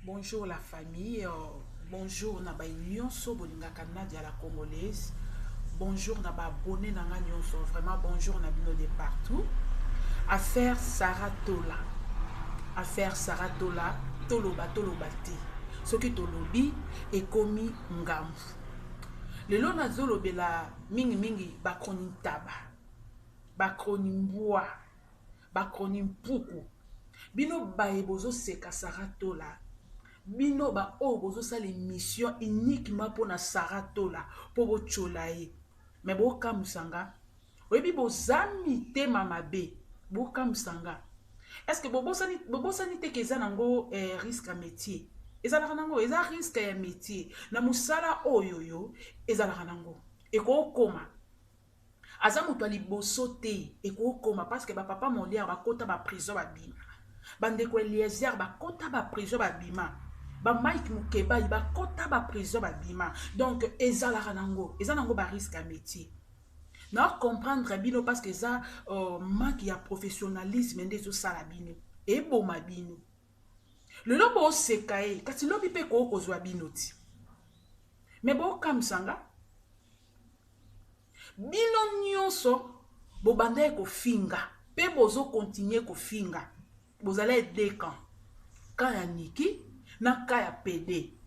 Bonjour la famille, bonjour na ba nyonso bolinga Canada la congolaise. Bonjour na ba abonné na nga nyonso, vraiment bonjour na bino de partout. Affaire Sarah Tola. Affaire Sarah Tola, toloba te. Soki tolobi ekomi ngambu. Lelo nazolobela mingi bakroni taba. Bakroni mbwa. Bakroni mpuku. Bino baye bozo seka Sarah Tola. Bino ba o bozo sa l'émission uniquement pour na Sarah Tola pour bo cholaye. Mais bo kamusanga. Oyebi bo zami te mamabe. Bo kamusanga. Est-ce que bobo sani te keza nango risque à métier? Ezalaka nango, eza risque ya métier. Na musala oyoyo ezalaka nango. Eko koma. Aza mutu aliboso te eko koma parce que ba papa Molière ba kota ba prison ba bima. Bandeko Eliezer ba kota ba prison ba bima. Ba Mike Mukeba ba kota ba prison ba bima. Donc ezalaka nango ba risque à métier. Na comprendre bino parce que ça manque ya professionnalisme ndezo sala bino e boma bino. Le lobo sekae kasi lobi pe ko kozwa bino ti. Mais bo kamsanga bino nyonso bo banda ko finga pe bozo continuer ko finga. Bozala deux camps. Ka ya Niki na ka ya PD.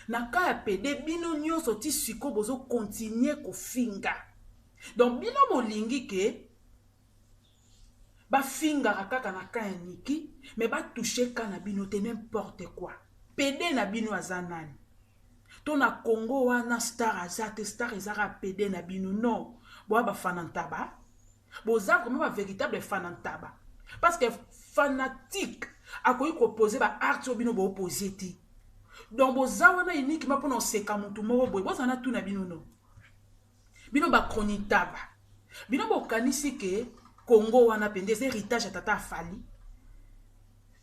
Na ka ya PD bino nyonso ti siko bozo continuer ko finga. Donc bino bolingi ke ba finga kaka na ka ya Niki mais ba toucher ka na bino te n'importe quoi. PD na bino azanani. To na Congo wana star azate star ezara PD na bino non. Bo ba fanantaba. Bo za comme ba véritable fanantaba. Parce que fanatique a koyi proposer ba art bino bo opposer ti. Donc bo za wana uniquement pour non seka mutu moko boy. Bo sana tout na bino non. Bino ba kronitaba. Bino bo kanisi ke Congo wana pende héritage tata fali.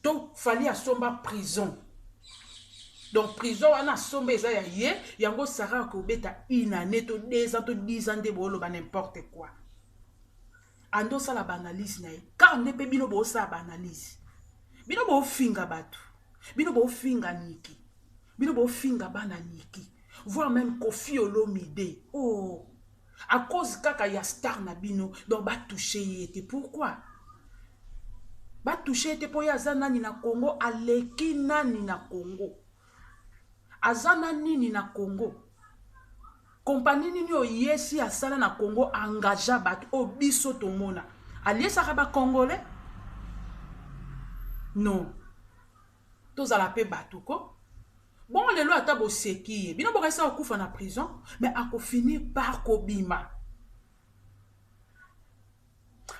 Donc fali a somba prison. Donc prison wana somba eza ya ye yango Sarah ko beta une année to 2 ans to 10 ans de bolo ba n'importe quoi. Ando sa la banalise na ye. Car ne pe bino bo sa banalise. Bino bo finga batu. Bino bo finga Niki. Bino bo finga bana Niki. Voire même Kofi Olomide. Oh. À cause kaka ya star na bino donc ba toucher yete. Pourquoi? Ba toucher yete po ya nani na Congo aleki nani na Congo. Azana nini na Congo. Compagnie nini o yesi asala na Congo engagea bat obiso tomona. Aliesa ba congolais? Non. Tous à la paix batuko. Bon, les lois tabo seki. Bino boka sa okufa na prison, mais ako fini par kobima.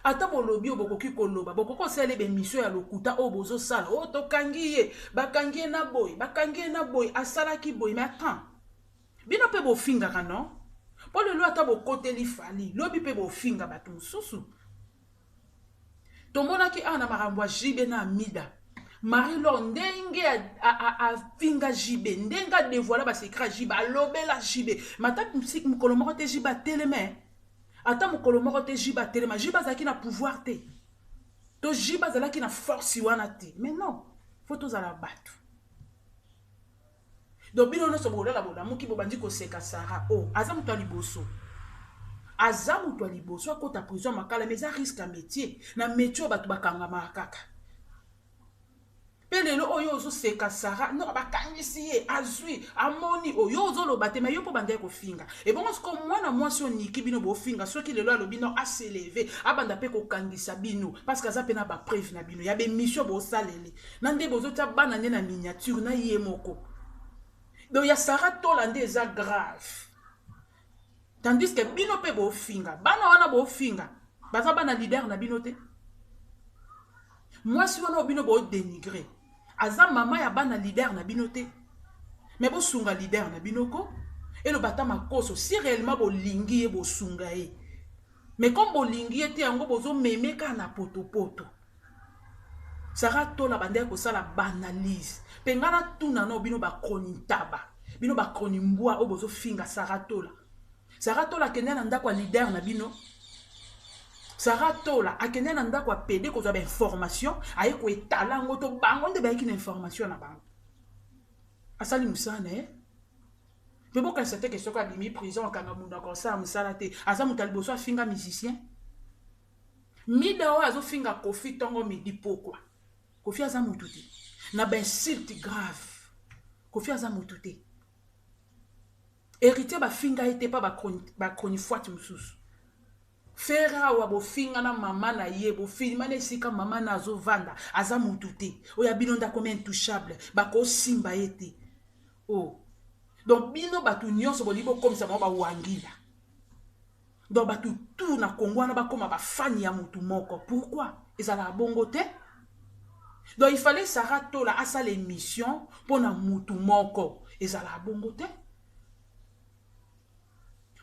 Ata bolobi obokoki koloba, bokoko sele be mission ya lokuta o bozo sala. O to kangiye, bakangiye na boy, asala ki boy, mais attends. Bino pe bo finga non? Pour le lois tabo kote li fali, lobi pe bo finga batum susu. Tomona ki ana marambwa jibe na mida. Marie-Laure ndenge a finga jibe ndenga dévoiler ba secret jibe alobela jibe mata musique mukolo moko te jibe teleme ata mukolo moko te jibe telema jibe zaki na pouvoir te to jibe zalaki na force wana te mais non faut tous à la battre donc bino no so bolela bola muki bobandi ko seka Sarah oh azamu to liboso akota prison makala mais ça risque à métier na métier batu bakanga makaka. Pelelo oyo zo seka Sarah no bakangisi ye azui amoni oyo zo lo batema yo po bande ko finga et bon ko mwana mwasi Niki bino bo finga soki lelo alobi no a s'élever abanda pe ko kangisa bino parce que za pena ba preuve na bino ya be mission bo salele nande bozo ta bana na miniature na ye moko donc ya Sarah Tola eza grave tandis que bino pe bo finga bana wana bo finga baza bana leader na bino te mwasi wana bino bo dénigrer aza mama ya bana leader na binote mais bo sunga leader na binoko et le bata makoso si réellement bo lingi e bo sunga e mais comme bo lingi ete yango bozo memeka na poto Sarah Tola bande ko sala banalise pengana tuna no bino ba kroni taba bino ba kroni mbwa o bozo finga Sarah Tola kenya na ndako leader na bino Sarah Tola akende na ndako PD ko za ba information aye ko etala ngo to bango nde ba ki na information na bango asali musana mais bon, quand c'était question qu'il a mis prison, quand on a comme ça, musalate, asa mutaliboso finga musicien. Mida wa azo finga Kofi tongo midi pourquoi? Kofi aza mututi. Na ben insulte grave. Kofi aza mututi. Héritier ba finga ete pa ba chronifuati mususu. Fera wa bo finga na mama na ye, bo filma na sika mama na azo vanda, aza mututi. Oya binonda comme intouchable, ba ko simba ete. Oh. Donc bino batu nyonso bo libo comme ça ba wangila. Donc batu tout na Congo na ba koma ba fani ya mutu moko. Pourquoi? Ezala bongo te. Donc il fallait Sarah Tola à sa l'émission pour na mutu moko. Ezala bongo te.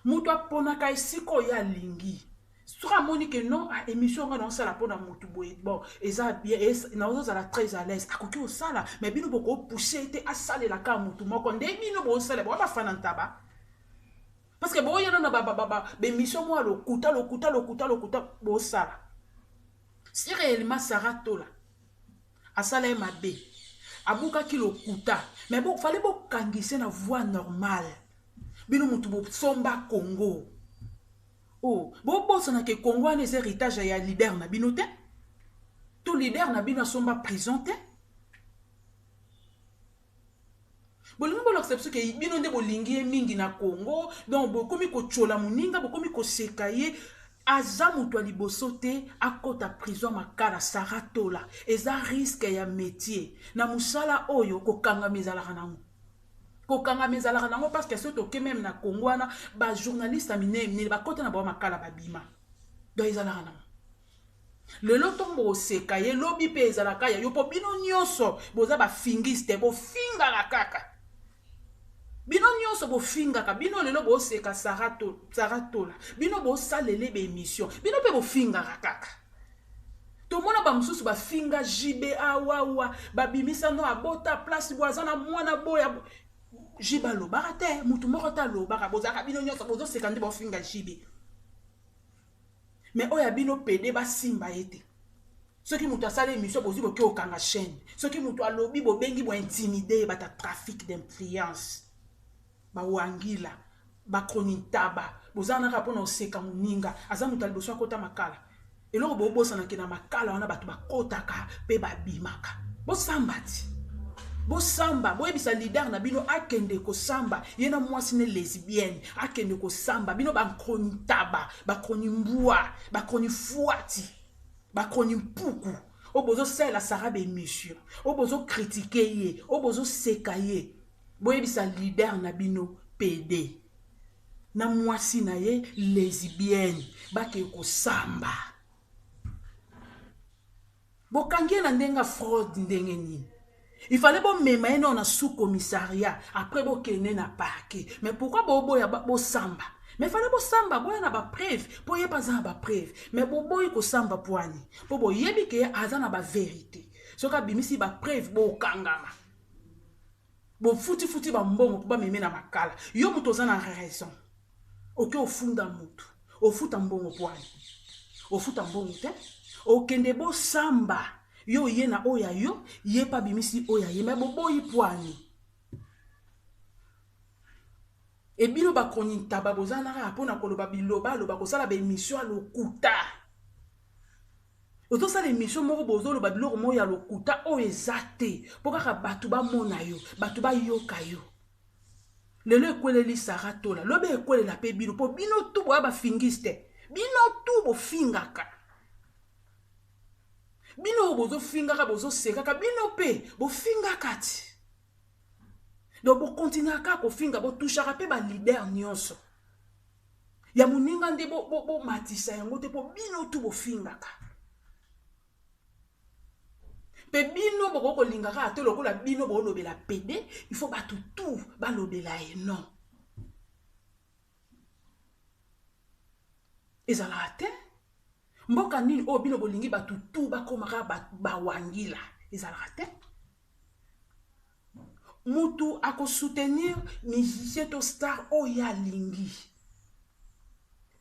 Mutu apona kai siko ya lingi. Sura moni que non a émission nga non sala pona mutu boy. Bon, eza bien na ozo la très à l'aise. Akoki o sala mais bino boko pousser te a sala la ka mutu moko. Nde bino bo sala bo ba fanantaba. Parce que bon yana na ba émission moi le kuta bo sala. Si réellement Sarah Tola asala mabe abuka ki lo kuta mais bon fallait bo kangise na voix normale bino mutu bo somba Congo. Oh bo bosa na ke Congo na héritage ya leader na bino te tout leader na bino somba prison te bolingo bo l'accepte que bino nde bolingi mingi na Congo donc bo komi ko chola muninga bo komi ko sekaye aza mutu liboso te akota prison makala Sarah Tola eza risque ya métier na musala oyo kokanga mizalaka nango parce que soto ke même na Congo na ba journaliste mine ba kota na ba makala babima do ezalaka nango lelo tombo sekaye lobi pe ezalaka ya yo po bino nyonso boza ba fingiste bo finga la kaka bino nyonso bo finga ka bino lelo bo seka Sarah Tola bino bo salele be émission bino pe bo finga kaka to mona ba mususu ba finga JBA wawa ba bimisa no abota place boazana mwana boya jiba lo barate mutu moko ta lo bara bozaka bino nyonso bozo seka ndi bo finga JB mais oya bino pede ba simba ete ceux qui mutu asala émission bozi bo ke okanga chaîne ceux qui mutu alobi bo bengi bo intimider ba ta trafic d'influence ba wangila ba kronitaba bozana ka pona oseka muninga azamu taliboso akota makala eloko bo bosa na kina makala wana batu bakotaka pe babimaka bo sambati bo samba bo ebisa leader na bino akende ko samba yena mwasi ne lesbienne akende ko samba bino ba kronitaba ba kronimbuwa ba kronifuati ba kronimpuku obozo sela sarabe émission obozo critiquer ye obozo sekaye boyebisa leader na bino PD na mwasi na ye lesbienne bake ko samba bokangie na ndenga fraude ndenge nini il fallait bon mema eno na sous commissariat après bo kene na parquet mais pourquoi boya bo samba mais fallait bo samba boya na ba preuve boye pas na ba preuve mais boy ko samba poani bo yebi ke aza na ba vérité soka bimisi ba preuve bo kangama bo futi ba mbongo ba meme na makala yo muto za na raison oke ofunda mutu ofuta mbongo poani ofuta mbongo te okende bo samba yo ye na oya yo ye pa bimisi oya ye me bo boyi poani e bino ba konita ba bozana ka pona koloba biloba lo ba kosala ba émission lokuta oto sala émission moko bozolo ba biloko moya lokuta o ezate pokaka batu ba mona yo batu ba yoka yo lelo ekweleli Sarah Tola lobe ekwelela pe bino po bino tu boya ba fingiste bino tu bo fingaka bino bozo fingaka bozo sekaka bino pe bo fingaka ti donc bo continuer ko finga bo touchaka pe ba leader nyonso ya muninga nde bo matisa yango te po bino tu bo fingaka pe bino boko kolingaka ate lokola bino bo lobela PD il faut ba tout ba lobela e non ezala ate mboka nini o bino bolingi ba tout ba komaka ba wangila ezala ate mutu ako soutenir musicien to star o ya lingi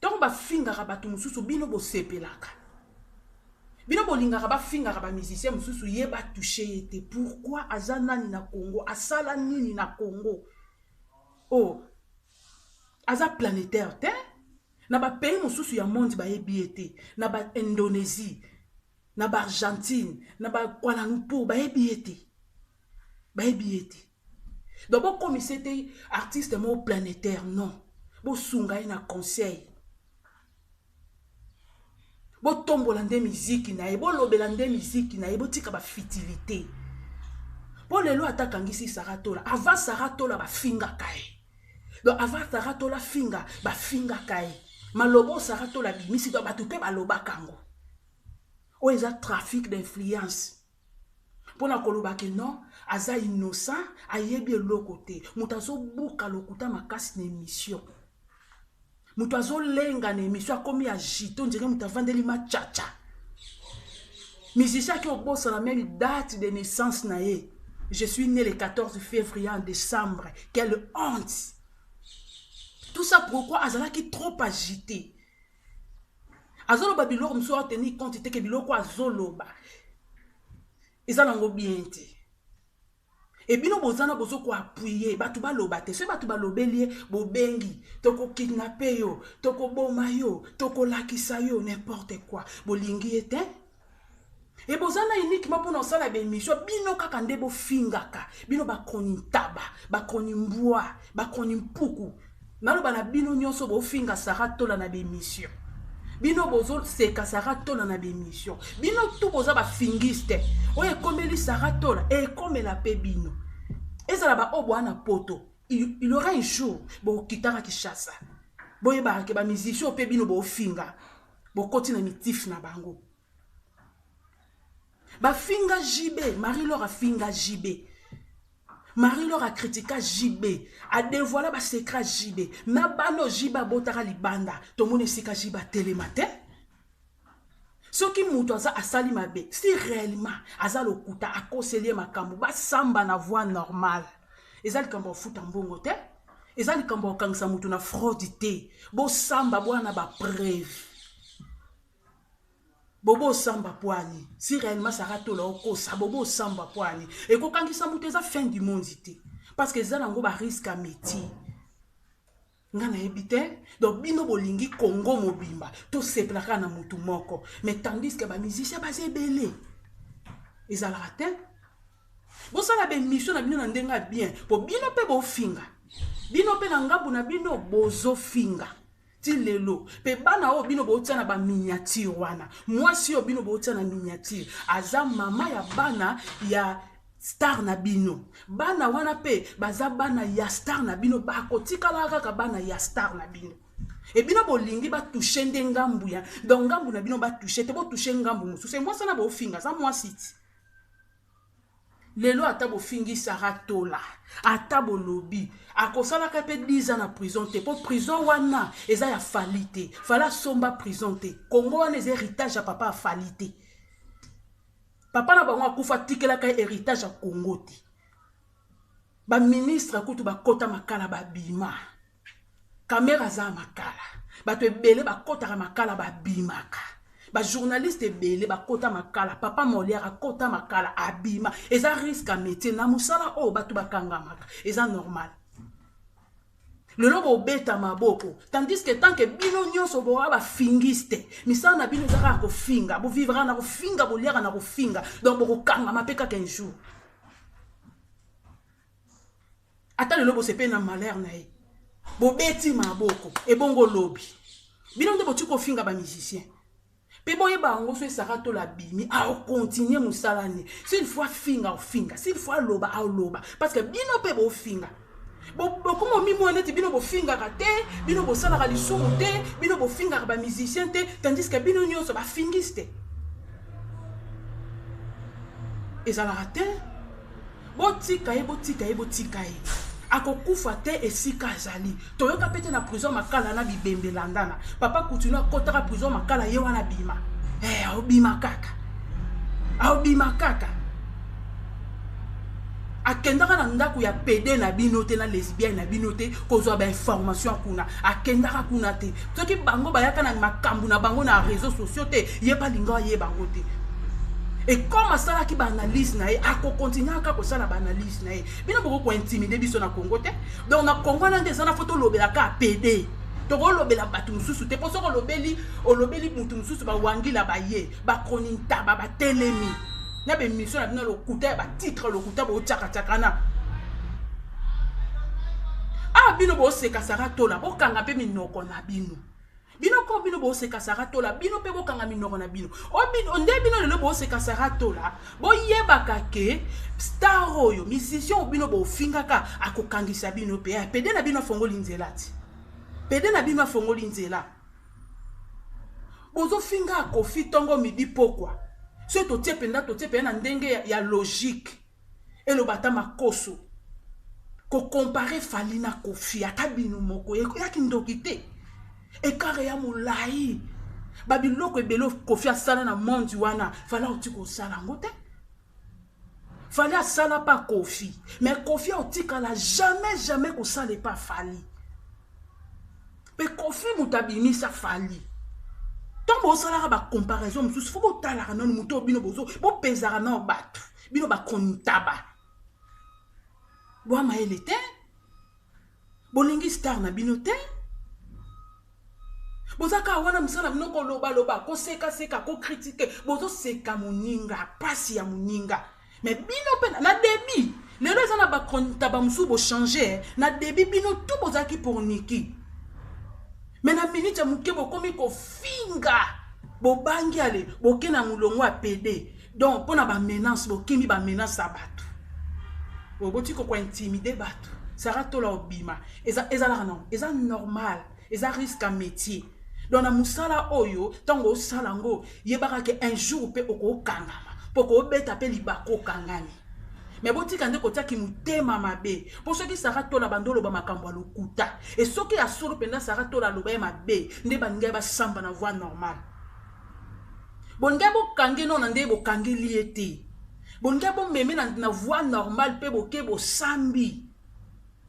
donc ba fingaka batu mususu bino bo sepelaka bino bolingaka bafingaka bamusicien mosusu ye batouche ye te. Pourquoi aza nani na Congo, asala nini na Congo? Oh, aza planétaire te? Na ba pays mosusu ya monde bayebi ye te, na ba Indonésie, na ba Argentine, na ba Kuala Lumpur bayebi ye te. Bayebi ye te. Donc bon comme c'était artiste mo planétaire, non. Bo sunga na conseil. Bo tombola nde musique na ye, bo lobela nde musique na ye, bo tika ba futilité. Bo lelo atakangisi Saratola, avant Saratola ba finga kai. Donc avant Saratola finga, ba finga kai. Malobo Saratola bimisi do batupe ba loba kango. O eza trafic d'influence. Pour la koloba que non, aza innocent, ayebi le côté. Mutazo buka lokuta makasi na émission. Mutazo lenga na émission comme ya jito, on dirait mutavandeli ma tcha-tcha. Musicien qui au boss la même date de naissance na ye. Je suis né le 14 février en décembre. Quelle honte! Tout ça pourquoi azala qui trop agité. Azolo babilor mso a tenu compte te que biloko azoloba. Ezalango bien te. Et bino bozana bozo ko appuyer batu baloba te. Se batu balobeli bo bengi, toko kidnapper yo, toko boma yo, toko lakisa yo, n'importe quoi. Bolingi ete. Et bozana uniquement pour nos la bémission, bino kaka ndebo fingaka, bino bakoni taba, bakoni mbwa, bakoni mpuku. Nalo bana bino nyonso bo finga Saratola na bémission. Bino bozo seka Saratola na bémission. Bino tout boza ba fingiste. Oye komeli Saratola et comme la pe bino. Ezala ba obwana poto. Il aura un jour bo kitara ki chassa. Boye ba ke ba musicien pe bino bo finga. Bo koti na mitif na bango. Ba finga JB, Marie-Laure a finga JB. Marie-Laure a critiqué JB, a dévoilé ba secret JB. Na bano JB botara libanda, to mone sika JB télématin. Ce qui mouto aza asali mabe, si réellement aza lokuta a conseiller makambo, ba samba na voix normale. Ezali kambo futa mbongo te, ezali kambo kangsa mutu na fraude te. Bo samba bwana ba preuve. Bobo samba poani. Si réellement Saratola oko sa bobo samba poani. Et ko kangi sa muteza fin du monde ité. Parce que ça nango ba risque à métier. Ngana ebite donc bino bolingi Congo mobimba to seplaka na mutu moko. Mais tandis que ba musicien ba zebele. Ezala raté. Bo sala be mission na bino na ndenga bien. Po bino pe bo finga. Bino pe na ngabu na bino bozo finga. Lelo pe bana o bino bo na ba miniature wana mwasi o bino bo na miniature aza mama ya bana ya star na bino bana wana pe baza bana ya star na bino ba kotikala kaka bana ya star na bino e bino bolingi ba toucher ndengambu ya donc ngambu na bino ba toucher te bo toucher ngambu musu c'est moi ça na bo finga ça moi site lelo atabo fingi Saratola atabo lobby akosala ka pe 10 ans na prison te po prison wana eza ya falite fala somba prison te Congo wana eza héritage ya papa falite papa na bango akufa tikela ka héritage ya Congo te ba ministre kutu ba kota makala ba bima caméra za makala bato ebele ba kota makala ba bimaka. Ba journaliste belé ba kota makala papa Molière kota makala abima eza risque à métier na musala o batu bakanga maka eza normal le lobo beta maboko tandis que tant que bino nyonso bo ba fingiste misala na bino zaka ko finga bo vivra na ko finga bo liara na ko finga donc bo kanga mapeka 15 jours ata le lobo sepe na malheur na ye bo beti maboko e bongo lobi bino ndo bo tuko finga ba musicien. Pe boye ba ngo so Saratola bimi a continuer musalani s'il faut finga o finga s'il faut loba a loba parce que bino pe bo finga bo comme mi mo net bino bo finga raté bino bo sala li soute bino bo finga ba musicien te tandis que bino nyonso ba fingiste ezala raté botika e akokufa te esika azali toyoka pete na prison makala na bibembe landana papa continue kotaka prison makala ye wana bima obima kaka akendaka na ndako ya pede na bino te na lesbienne na bino te kozwa ba information kuna akendaka kuna te soki bango bayaka na makambu na bango na réseaux sociaux te ye pa linga ye bango te et comme asala ki ba analyse na ye ako continuer ka ko sala ba analyse na ye bino boko ko intimider biso na Congo te donc na Congo na ndeza na photo lobela ka pede toko lobela batu mususu te poso ko lobeli mutu mususu ba wangila ba ye ba koninta ba telemi na be mission na bino lokuta ba titre lokuta bo tchaka tchakana ah bino bo seka sara tola bo kanga pe minoko na bino bino ko bino bo seka sara tola bino pe bo kanga minoko na bino o bino nde bino le bo seka sara tola bo yebaka ke star oyo musicien bino bo fingaka akokangisa bino pe pede na bino fongoli nzela ti pede na bino fongoli nzela bozo finga kofi tongo midi pokwa so to tependa na ndenge ya logique et le bata makoso ko comparer Fally na Kofi ata bino moko ya kindokite e kare ya mulai babiloko ebelo Kofi asala na monde wana fala oti ko sala ngote Fally asala pa Kofi mais Kofi otika la jamais ko sala pa Fally pe Kofi mutabimi sa Fally tant bo sala ba comparaison mususu faut ko tala na muto bino bozo bo pezara na batu bino ba kontaba bo ma elete bolingi star na bino te bozaka wana msala bino ko loba ko seka ko critiquer bozo seka moninga pasi ya moninga mais bino pe na débit les deux na ba kontaba musu bo changer na débit bino tout bozaki pour niki mais na minute muke bokomi ko finga bobangi ale bokena mulongo a pede donc pona ba menace bokimi ba menace abatu boti ko intimider batu sara tola obima eza la non eza normal eza risque à métier donc na musala oyo tango salango yebaka ke un jour pe oko kangama poko beta pe libako kangani mais boti kande ko tiaki mutema mabe pour ceux qui sara tola bandolo ba makambo lokuta et ceux qui asolo penda sara tola loba mabe nde bangai ba samba na voie normale bonga bo kange non nde bo kange liete bonga bo meme na voie normale pe bo ke bo sambi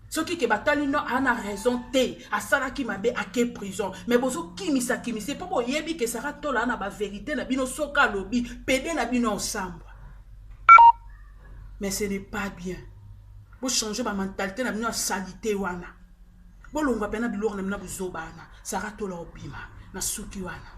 ceux qui batali non ana raison te asala ki mabe ake prison mais bozo kimisa kimise po bo yebi ke sara tola na ba vérité na bino soka lobi pede na bino ensemble. Mais ce n'est pas bien. Vous changez ma mentalité, na bino salité wana. Bo longwa pena bilor na bino buzobana. Sara tola obima na suki wana.